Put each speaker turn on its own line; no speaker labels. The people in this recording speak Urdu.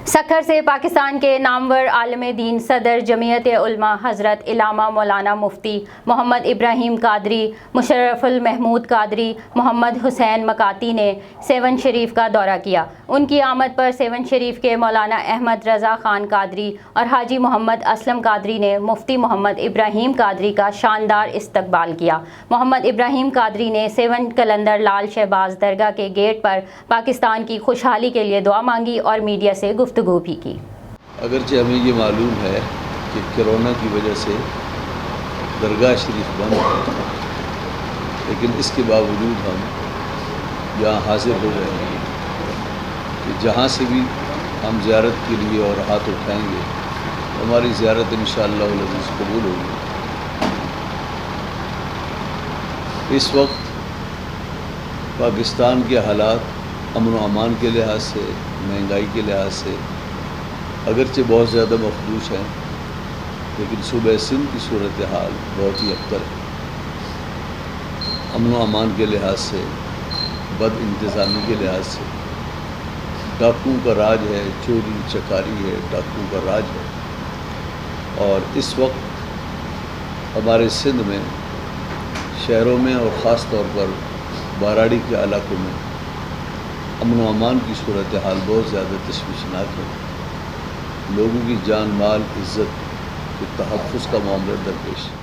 سکھر سے پاکستان کے نامور عالم دین صدر جمعیت علماء حضرت علامہ مولانا مفتی محمد ابراہیم قادری مشرف المحمود قادری محمد حسین مکاتی نے سیون شریف کا دورہ کیا۔ ان کی آمد پر سیون شریف کے مولانا احمد رضا خان قادری اور حاجی محمد اسلم قادری نے مفتی محمد ابراہیم قادری کا شاندار استقبال کیا۔ محمد ابراہیم قادری نے سیون قلندر لال شہباز درگاہ کے گیٹ پر پاکستان کی خوشحالی کے لیے دعا مانگی اور میڈیا سے گفتگو بھی کی۔
اگرچہ ہمیں یہ معلوم ہے کہ کرونا کی وجہ سے درگاہ شریف بند ہے، لیکن اس کے باوجود ہم یہاں حاضر ہو گئے ہیں کہ جہاں سے بھی ہم زیارت کے لیے اور ہاتھ اٹھائیں گے ہماری زیارت انشاءاللہ العزیز قبول ہوگی۔ اس وقت پاکستان کے حالات امن و امان کے لحاظ سے، مہنگائی کے لحاظ سے اگرچہ بہت زیادہ مخدوش ہیں، لیکن صوبہ سندھ کی صورتحال بہت ہی ابتر ہے۔ امن و امان کے لحاظ سے، بد انتظامی کے لحاظ سے، ڈاکوؤں کا راج ہے، چوری چکاری ہے، ڈاکوؤں کا راج ہے، اور اس وقت ہمارے سندھ میں شہروں میں اور خاص طور پر باراڑی کے علاقوں میں امن و امان کی صورتحال بہت زیادہ تشویشناک ہے۔ لوگوں کی جان مال عزت کے تحفظ کا معاملہ درپیش ہے۔